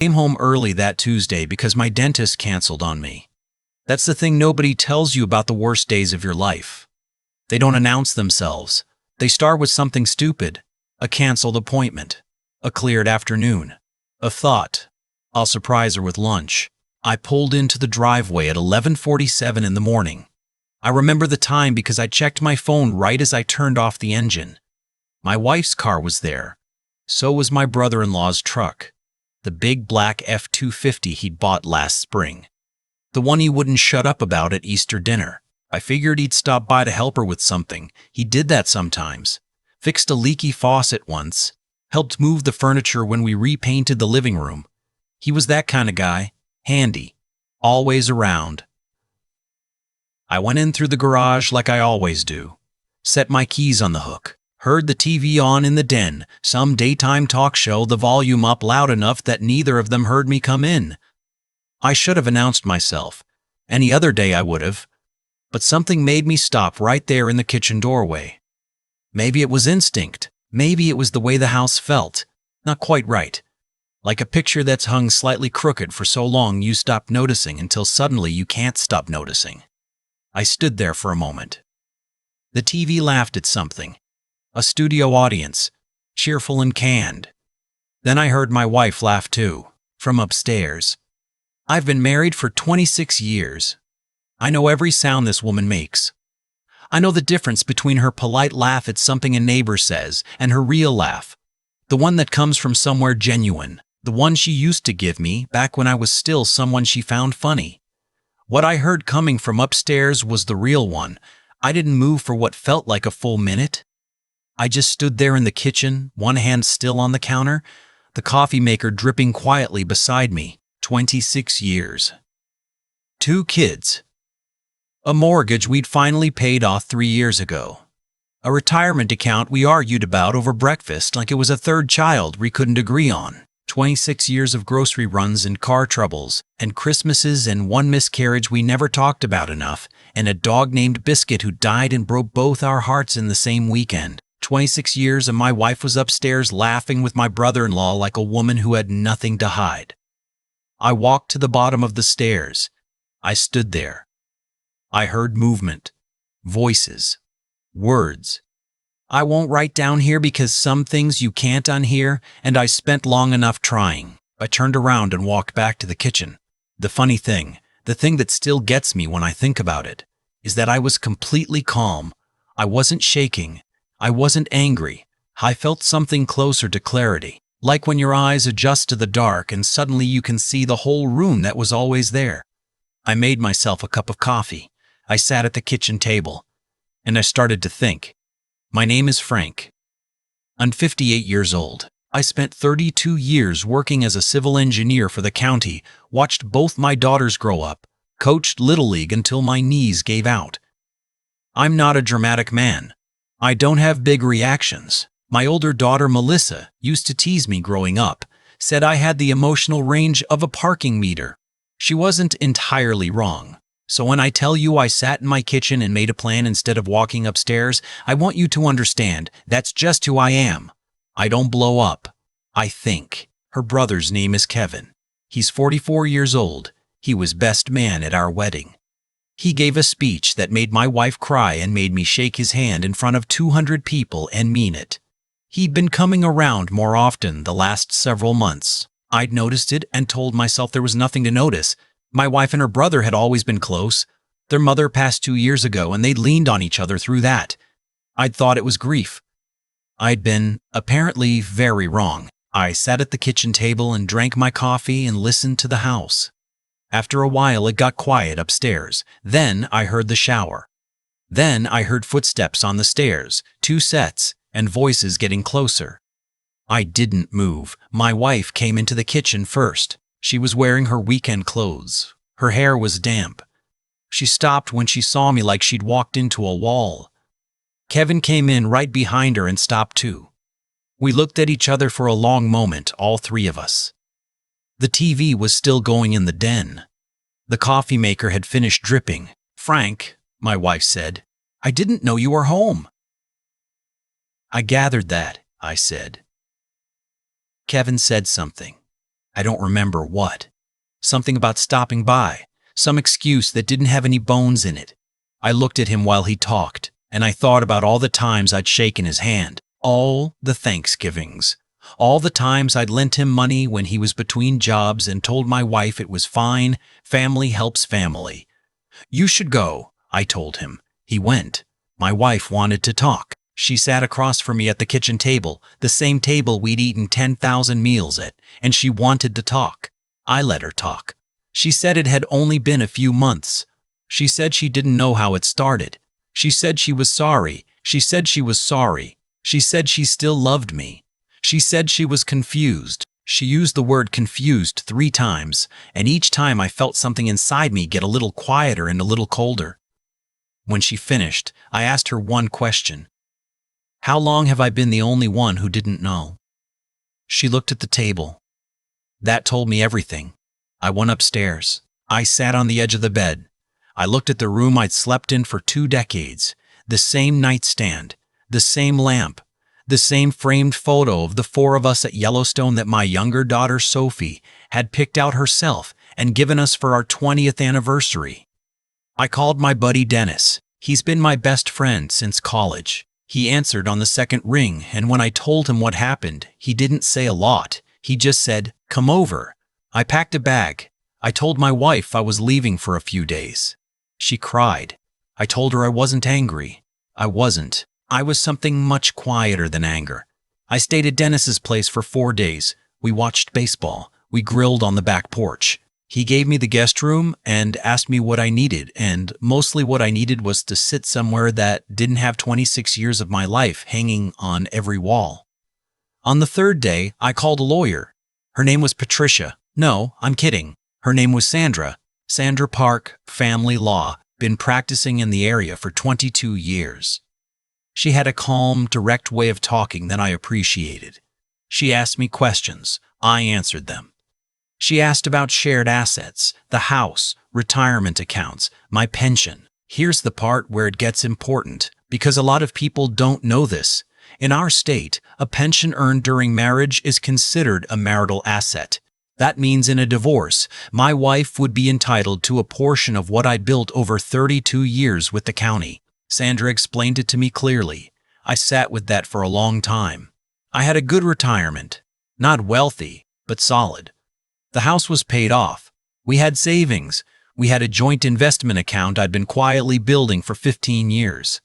Came home early that Tuesday because my dentist canceled on me. That's the thing nobody tells you about the worst days of your life. They don't announce themselves. They start with something stupid. A canceled appointment. A cleared afternoon. A thought. I'll surprise her with lunch. I pulled into the driveway at 11:47 in the morning. I remember the time because I checked my phone right as I turned off the engine. My wife's car was there. So was my brother-in-law's truck. The big black F-250 he'd bought last spring. The one he wouldn't shut up about at Easter dinner. I figured he'd stop by to help her with something. He did that sometimes. Fixed a leaky faucet once. Helped move the furniture when we repainted the living room. He was that kind of guy. Handy. Always around. I went in through the garage like I always do. Set my keys on the hook. Heard the TV on in the den, some daytime talk show, the volume up loud enough that neither of them heard me come in. I should have announced myself. Any other day I would have. But something made me stop right there in the kitchen doorway. Maybe it was instinct. Maybe it was the way the house felt. Not quite right. Like a picture that's hung slightly crooked for so long you stop noticing until suddenly you can't stop noticing. I stood there for a moment. The TV laughed at something. A studio audience, cheerful and canned. Then I heard my wife laugh too, from upstairs. I've been married for 26 years. I know every sound this woman makes. I know the difference between her polite laugh at something a neighbor says and her real laugh. The one that comes from somewhere genuine. The one she used to give me back when I was still someone she found funny. What I heard coming from upstairs was the real one. I didn't move for what felt like a full minute. I just stood there in the kitchen, one hand still on the counter, the coffee maker dripping quietly beside me. 26 years. 2 kids. A mortgage we'd finally paid off 3 years ago. A retirement account we argued about over breakfast like it was a third child we couldn't agree on. 26 years of grocery runs and car troubles, and Christmases and one miscarriage we never talked about enough, and a dog named Biscuit who died and broke both our hearts in the same weekend. 26 years and my wife was upstairs laughing with my brother-in-law like a woman who had nothing to hide. I walked to the bottom of the stairs. I stood there. I heard movement, voices, words. I won't write down here because some things you can't unhear, and I spent long enough trying. I turned around and walked back to the kitchen. The funny thing, the thing that still gets me when I think about it, is that I was completely calm. I wasn't shaking. I wasn't angry. I felt something closer to clarity, like when your eyes adjust to the dark and suddenly you can see the whole room that was always there. I made myself a cup of coffee. I sat at the kitchen table, and I started to think. My name is Frank. I'm 58 years old. I spent 32 years working as a civil engineer for the county, watched both my daughters grow up, coached Little League until my knees gave out. I'm not a dramatic man. I don't have big reactions. My older daughter, Melissa, used to tease me growing up, said I had the emotional range of a parking meter. She wasn't entirely wrong. So when I tell you I sat in my kitchen and made a plan instead of walking upstairs, I want you to understand that's just who I am. I don't blow up. I think. Her brother's name is Kevin. He's 44 years old. He was best man at our wedding. He gave a speech that made my wife cry and made me shake his hand in front of 200 people and mean it. He'd been coming around more often the last several months. I'd noticed it and told myself there was nothing to notice. My wife and her brother had always been close. Their mother passed 2 years ago and they'd leaned on each other through that. I'd thought it was grief. I'd been, apparently, very wrong. I sat at the kitchen table and drank my coffee and listened to the house. After a while it got quiet upstairs. Then I heard the shower. Then I heard footsteps on the stairs, 2 sets, and voices getting closer. I didn't move. My wife came into the kitchen first. She was wearing her weekend clothes. Her hair was damp. She stopped when she saw me like she'd walked into a wall. Kevin came in right behind her and stopped too. We looked at each other for a long moment, all 3 of us. The TV was still going in the den. The coffee maker had finished dripping. "Frank," my wife said, "I didn't know you were home." "I gathered that," I said. Kevin said something. I don't remember what. Something about stopping by, some excuse that didn't have any bones in it. I looked at him while he talked, and I thought about all the times I'd shaken his hand, all the Thanksgivings, all the times I'd lent him money when he was between jobs and told my wife it was fine, family helps family. You should go, I told him. He went. My wife wanted to talk. She sat across from me at the kitchen table, the same table we'd eaten 10,000 meals at, and she wanted to talk. I let her talk. She said it had only been a few months. She said she didn't know how it started. She said she was sorry. She said she was sorry. She said she still loved me. She said she was confused. She used the word confused 3 times, and each time I felt something inside me get a little quieter and a little colder. When she finished, I asked her one question. How long have I been the only one who didn't know? She looked at the table. That told me everything. I went upstairs. I sat on the edge of the bed. I looked at the room I'd slept in for 2 decades, the same nightstand, the same lamp, the same framed photo of the 4 of us at Yellowstone that my younger daughter Sophie had picked out herself and given us for our 20th anniversary. I called my buddy Dennis. He's been my best friend since college. He answered on the second ring, and when I told him what happened, he didn't say a lot. He just said, "Come over." I packed a bag. I told my wife I was leaving for a few days. She cried. I told her I wasn't angry. I wasn't. I was something much quieter than anger. I stayed at Dennis's place for 4 days. We watched baseball. We grilled on the back porch. He gave me the guest room and asked me what I needed, and mostly what I needed was to sit somewhere that didn't have 26 years of my life hanging on every wall. On the 3rd day, I called a lawyer. Her name was Patricia. No, I'm kidding. Her name was Sandra. Sandra Park, family law, been practicing in the area for 22 years. She had a calm, direct way of talking that I appreciated. She asked me questions. I answered them. She asked about shared assets, the house, retirement accounts, my pension. Here's the part where it gets important, because a lot of people don't know this. In our state, a pension earned during marriage is considered a marital asset. That means in a divorce, my wife would be entitled to a portion of what I'd built over 32 years with the county. Sandra explained it to me clearly. I sat with that for a long time. I had a good retirement. Not wealthy, but solid. The house was paid off. We had savings. We had a joint investment account I'd been quietly building for 15 years.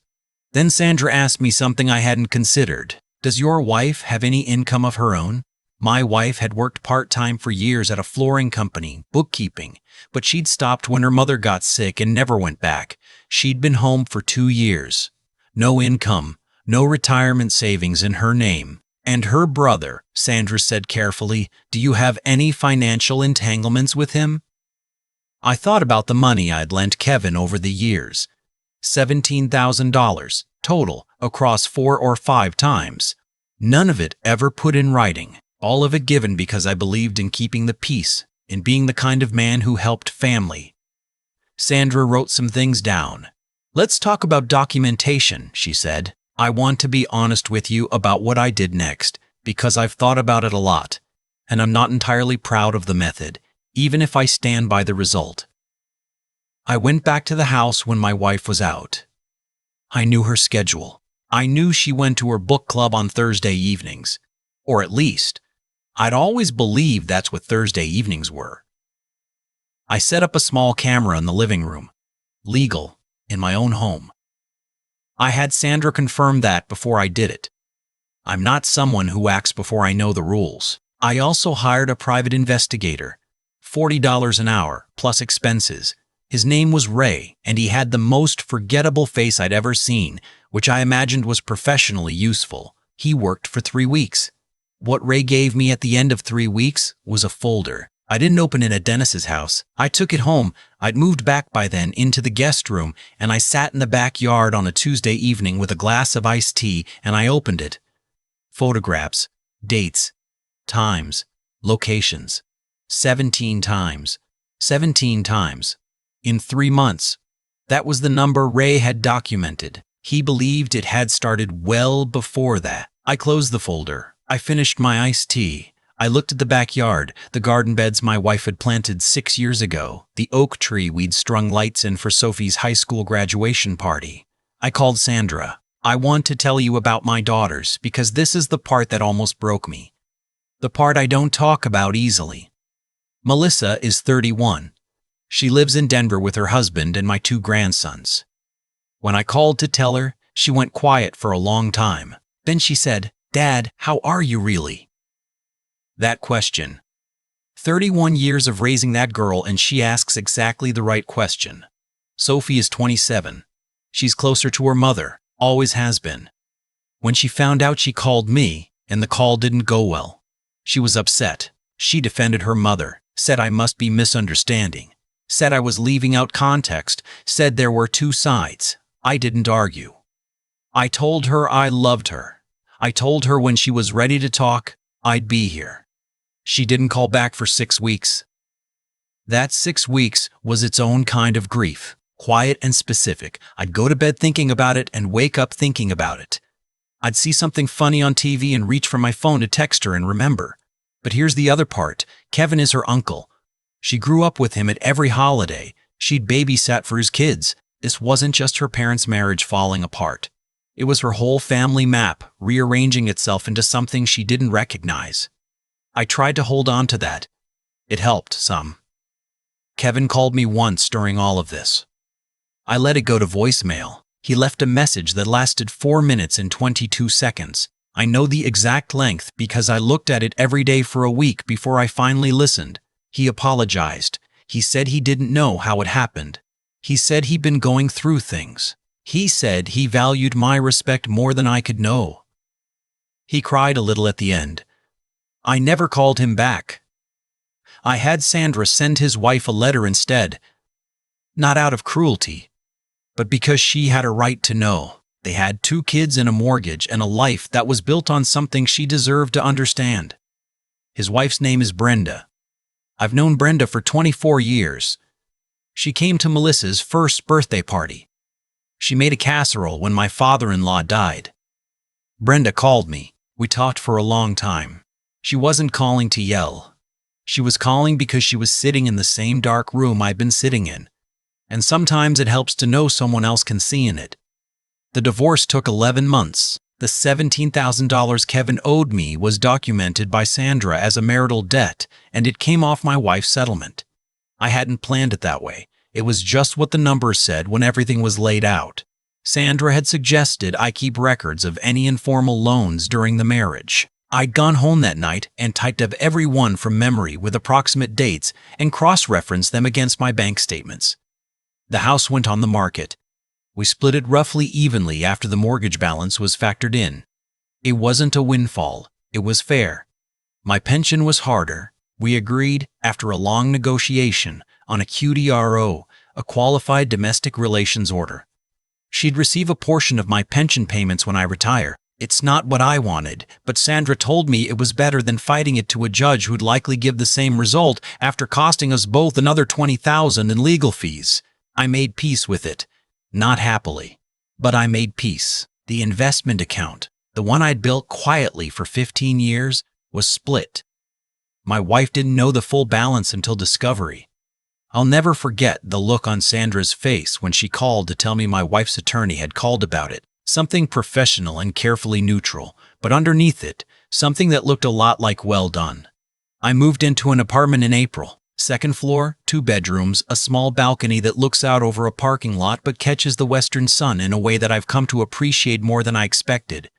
Then Sandra asked me something I hadn't considered. Does your wife have any income of her own? My wife had worked part-time for years at a flooring company, bookkeeping, but she'd stopped when her mother got sick and never went back. She'd been home for 2 years. No income, no retirement savings in her name. And her brother, Sandra said carefully, do you have any financial entanglements with him? I thought about the money I'd lent Kevin over the years. $17,000 total across 4 or 5 times. None of it ever put in writing. All of it given because I believed in keeping the peace, in being the kind of man who helped family. Sandra wrote some things down. Let's talk about documentation, she said. I want to be honest with you about what I did next, because I've thought about it a lot, and I'm not entirely proud of the method, even if I stand by the result. I went back to the house when my wife was out. I knew her schedule. I knew she went to her book club on Thursday evenings, or at least, I'd always believed that's what Thursday evenings were. I set up a small camera in the living room, legal, in my own home. I had Sandra confirm that before I did it. I'm not someone who acts before I know the rules. I also hired a private investigator, $40 an hour, plus expenses. His name was Ray, and he had the most forgettable face I'd ever seen, which I imagined was professionally useful. He worked for 3 weeks. What Ray gave me at the end of 3 weeks was a folder. I didn't open it at Dennis's house. I took it home. I'd moved back by then into the guest room, and I sat in the backyard on a Tuesday evening with a glass of iced tea, and I opened it. Photographs, dates, times, locations. 17 times. 17 times. In 3 months. That was the number Ray had documented. He believed it had started well before that. I closed the folder. I finished my iced tea. I looked at the backyard, the garden beds my wife had planted 6 years ago, the oak tree we'd strung lights in for Sophie's high school graduation party. I called Sandra. I want to tell you about my daughters because this is the part that almost broke me. The part I don't talk about easily. Melissa is 31. She lives in Denver with her husband and my 2 grandsons. When I called to tell her, she went quiet for a long time. Then she said, "Dad, how are you really?" That question. 31 years of raising that girl and she asks exactly the right question. Sophie is 27. She's closer to her mother, always has been. When she found out, she called me, and the call didn't go well. She was upset. She defended her mother, said I must be misunderstanding, said I was leaving out context, said there were 2 sides. I didn't argue. I told her I loved her. I told her when she was ready to talk, I'd be here. She didn't call back for 6 weeks. That 6 weeks was its own kind of grief, quiet and specific. I'd go to bed thinking about it and wake up thinking about it. I'd see something funny on TV and reach for my phone to text her and remember. But here's the other part. Kevin is her uncle. She grew up with him at every holiday. She'd babysat for his kids. This wasn't just her parents' marriage falling apart. It was her whole family map rearranging itself into something she didn't recognize. I tried to hold on to that. It helped some. Kevin called me once during all of this. I let it go to voicemail. He left a message that lasted 4 minutes and 22 seconds. I know the exact length because I looked at it every day for a week before I finally listened. He apologized. He said he didn't know how it happened. He said he'd been going through things. He said he valued my respect more than I could know. He cried a little at the end. I never called him back. I had Sandra send his wife a letter instead. Not out of cruelty, but because she had a right to know. They had 2 kids and a mortgage and a life that was built on something she deserved to understand. His wife's name is Brenda. I've known Brenda for 24 years. She came to Melissa's first birthday party. She made a casserole when my father-in-law died. Brenda called me. We talked for a long time. She wasn't calling to yell. She was calling because she was sitting in the same dark room I'd been sitting in. And sometimes it helps to know someone else can see in it. The divorce took 11 months. The $17,000 Kevin owed me was documented by Sandra as a marital debt, and it came off my wife's settlement. I hadn't planned it that way. It was just what the numbers said when everything was laid out. Sandra had suggested I keep records of any informal loans during the marriage. I'd gone home that night and typed up every one from memory with approximate dates and cross-referenced them against my bank statements. The house went on the market. We split it roughly evenly after the mortgage balance was factored in. It wasn't a windfall. It was fair. My pension was harder. We agreed, after a long negotiation, on a QDRO, a Qualified Domestic Relations Order. She'd receive a portion of my pension payments when I retire. It's not what I wanted, but Sandra told me it was better than fighting it to a judge who'd likely give the same result after costing us both another $20,000 in legal fees. I made peace with it. Not happily, but I made peace. The investment account, the one I'd built quietly for 15 years, was split. My wife didn't know the full balance until discovery. I'll never forget the look on Sandra's face when she called to tell me my wife's attorney had called about it. Something professional and carefully neutral, but underneath it, something that looked a lot like well done. I moved into an apartment in April. 2nd floor, 2 bedrooms, a small balcony that looks out over a parking lot but catches the western sun in a way that I've come to appreciate more than I expected.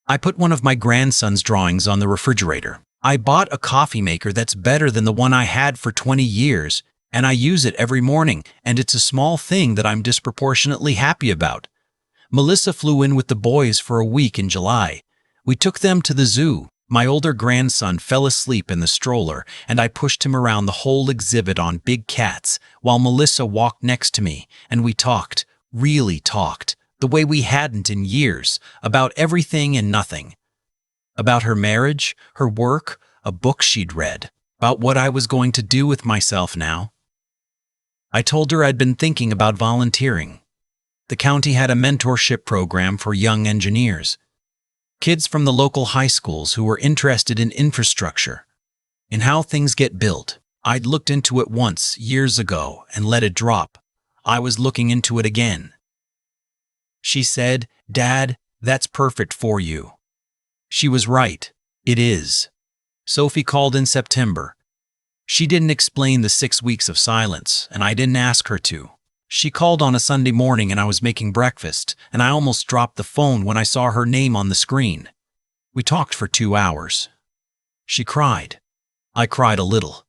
I put one of my grandson's drawings on the refrigerator. I bought a coffee maker that's better than the one I had for 20 years, and I use it every morning, and it's a small thing that I'm disproportionately happy about. Melissa flew in with the boys for a week in July. We took them to the zoo. My older grandson fell asleep in the stroller, and I pushed him around the whole exhibit on big cats, while Melissa walked next to me, and we talked, really talked, the way we hadn't in years, about everything and nothing. About her marriage, her work, a book she'd read, about what I was going to do with myself now. I told her I'd been thinking about volunteering. The county had a mentorship program for young engineers. Kids from the local high schools who were interested in infrastructure, in how things get built. I'd looked into it once, years ago, and let it drop. I was looking into it again. She said, "Dad, that's perfect for you." She was right. It is. Sophie called in September. She didn't explain the 6 weeks of silence, and I didn't ask her to. She called on a Sunday morning and I was making breakfast, and I almost dropped the phone when I saw her name on the screen. We talked for 2 hours. She cried. I cried a little.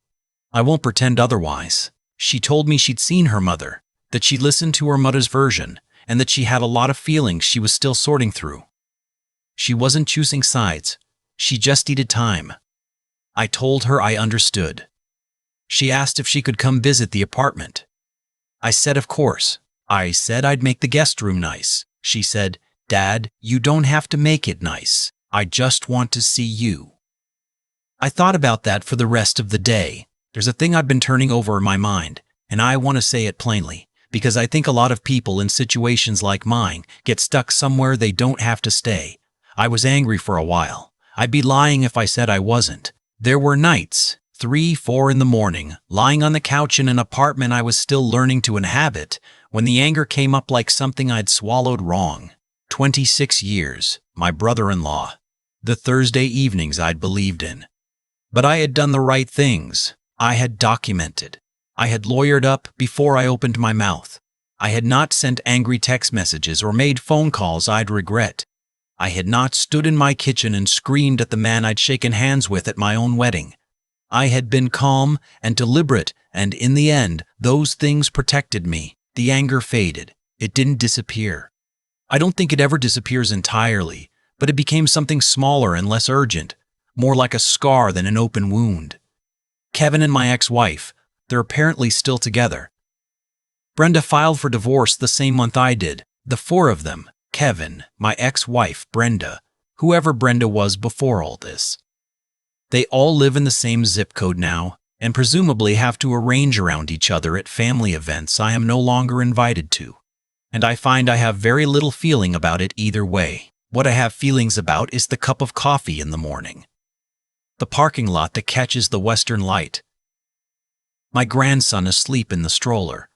I won't pretend otherwise. She told me she'd seen her mother, that she'd listened to her mother's version, and that she had a lot of feelings she was still sorting through. She wasn't choosing sides. She just needed time. I told her I understood. She asked if she could come visit the apartment. I said of course. I said I'd make the guest room nice. She said, "Dad, you don't have to make it nice. I just want to see you." I thought about that for the rest of the day. There's a thing I've been turning over in my mind, and I want to say it plainly, because I think a lot of people in situations like mine get stuck somewhere they don't have to stay. I was angry for a while. I'd be lying if I said I wasn't. There were nights, 3, 4 in the morning, lying on the couch in an apartment I was still learning to inhabit, when the anger came up like something I'd swallowed wrong. 26 years, my brother-in-law. The Thursday evenings I'd believed in. But I had done the right things. I had documented. I had lawyered up before I opened my mouth. I had not sent angry text messages or made phone calls I'd regret. I had not stood in my kitchen and screamed at the man I'd shaken hands with at my own wedding. I had been calm and deliberate, and in the end, those things protected me. The anger faded. It didn't disappear. I don't think it ever disappears entirely, but it became something smaller and less urgent, more like a scar than an open wound. Kevin and my ex-wife, they're apparently still together. Brenda filed for divorce the same month I did. The 4 of them, Kevin, my ex-wife, Brenda, whoever Brenda was before all this. They all live in the same zip code now, and presumably have to arrange around each other at family events I am no longer invited to. And I find I have very little feeling about it either way. What I have feelings about is the cup of coffee in the morning. The parking lot that catches the western light. My grandson asleep in the stroller.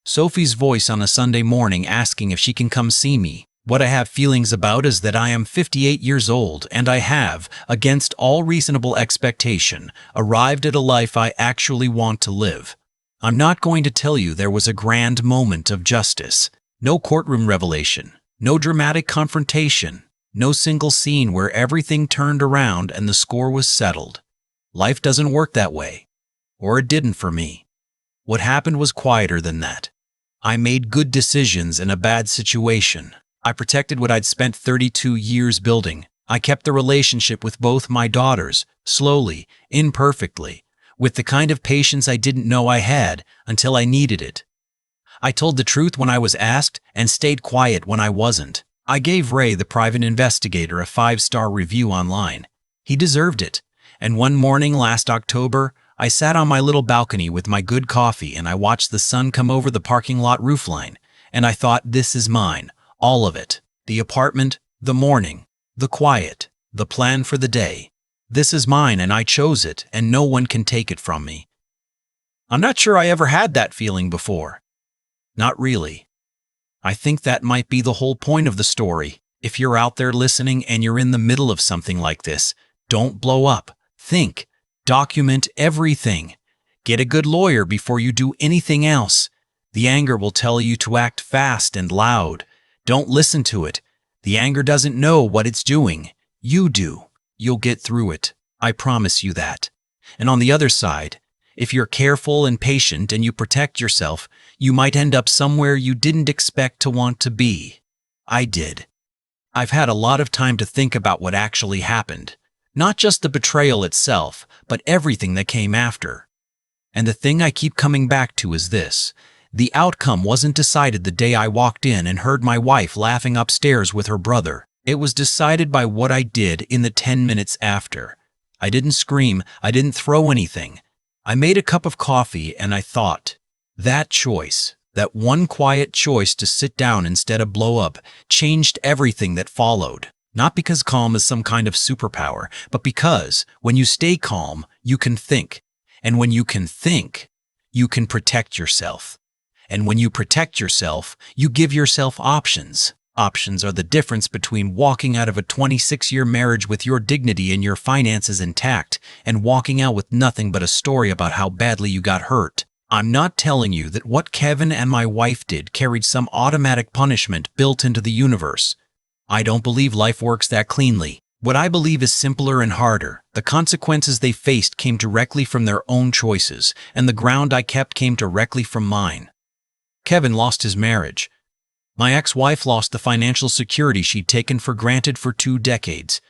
Sophie's voice on a Sunday morning asking if she can come see me. What I have feelings about is that I am 58 years old and I have, against all reasonable expectation, arrived at a life I actually want to live. I'm not going to tell you there was a grand moment of justice. No courtroom revelation. No dramatic confrontation. No single scene where everything turned around and the score was settled. Life doesn't work that way. Or it didn't for me. What happened was quieter than that. I made good decisions in a bad situation. I protected what I'd spent 32 years building. I kept the relationship with both my daughters, slowly, imperfectly, with the kind of patience I didn't know I had until I needed it. I told the truth when I was asked and stayed quiet when I wasn't. I gave Ray, the private investigator, a 5-star review online. He deserved it. And one morning last October, I sat on my little balcony with my good coffee and I watched the sun come over the parking lot roofline. And I thought, this is mine. All of it. The apartment, the morning, the quiet, the plan for the day. This is mine and I chose it and no one can take it from me. I'm not sure I ever had that feeling before. Not really. I think that might be the whole point of the story. If you're out there listening and you're in the middle of something like this, don't blow up. Think. Document everything. Get a good lawyer before you do anything else. The anger will tell you to act fast and loud. Don't listen to it. The anger doesn't know what it's doing. You do. You'll get through it. I promise you that. And on the other side, if you're careful and patient and you protect yourself, you might end up somewhere you didn't expect to want to be. I did. I've had a lot of time to think about what actually happened. Not just the betrayal itself, but everything that came after. And the thing I keep coming back to is this. The outcome wasn't decided the day I walked in and heard my wife laughing upstairs with her brother. It was decided by what I did in the 10 minutes after. I didn't scream. I didn't throw anything. I made a cup of coffee and I thought. That choice, that one quiet choice to sit down instead of blow up, changed everything that followed. Not because calm is some kind of superpower, but because when you stay calm, you can think. And when you can think, you can protect yourself. And when you protect yourself, you give yourself options. Options are the difference between walking out of a 26-year marriage with your dignity and your finances intact and walking out with nothing but a story about how badly you got hurt. I'm not telling you that what Kevin and my wife did carried some automatic punishment built into the universe. I don't believe life works that cleanly. What I believe is simpler and harder. The consequences they faced came directly from their own choices, and the ground I kept came directly from mine. Kevin lost his marriage. My ex-wife lost the financial security she'd taken for granted for 2 decades.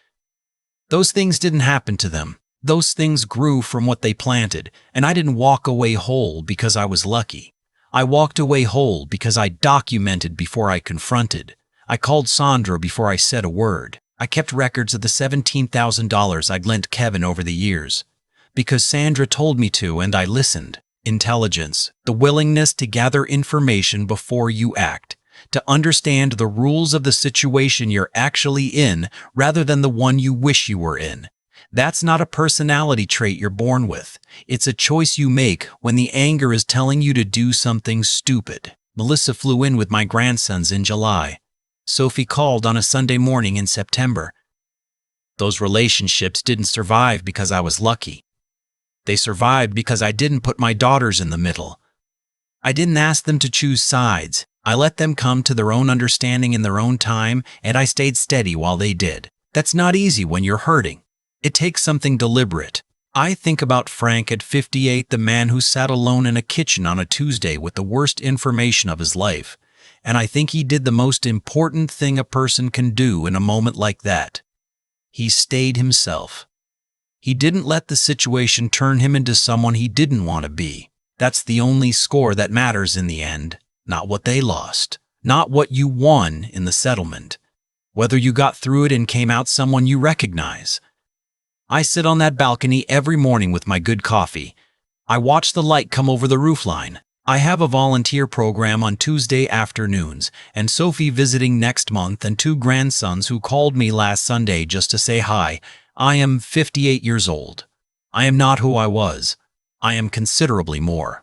Those things didn't happen to them. Those things grew from what they planted, and I didn't walk away whole because I was lucky. I walked away whole because I documented before I confronted. I called Sandra before I said a word. I kept records of the $17,000 I'd lent Kevin over the years. Because Sandra told me to and I listened. Intelligence, the willingness to gather information before you act, to understand the rules of the situation you're actually in rather than the one you wish you were in. That's not a personality trait you're born with. It's a choice you make when the anger is telling you to do something stupid. Melissa flew in with my grandsons in July. Sophie called on a Sunday morning in September. Those relationships didn't survive because I was lucky. They survived because I didn't put my daughters in the middle. I didn't ask them to choose sides. I let them come to their own understanding in their own time, and I stayed steady while they did. That's not easy when you're hurting. It takes something deliberate. I think about Frank at 58, the man who sat alone in a kitchen on a Tuesday with the worst information of his life. And I think he did the most important thing a person can do in a moment like that. He stayed himself. He didn't let the situation turn him into someone he didn't want to be. That's the only score that matters in the end, not what they lost, not what you won in the settlement, whether you got through it and came out someone you recognize. I sit on that balcony every morning with my good coffee. I watch the light come over the roofline. I have a volunteer program on Tuesday afternoons, and Sophie visiting next month and 2 grandsons who called me last Sunday just to say hi. I am 58 years old. I am not who I was. I am considerably more.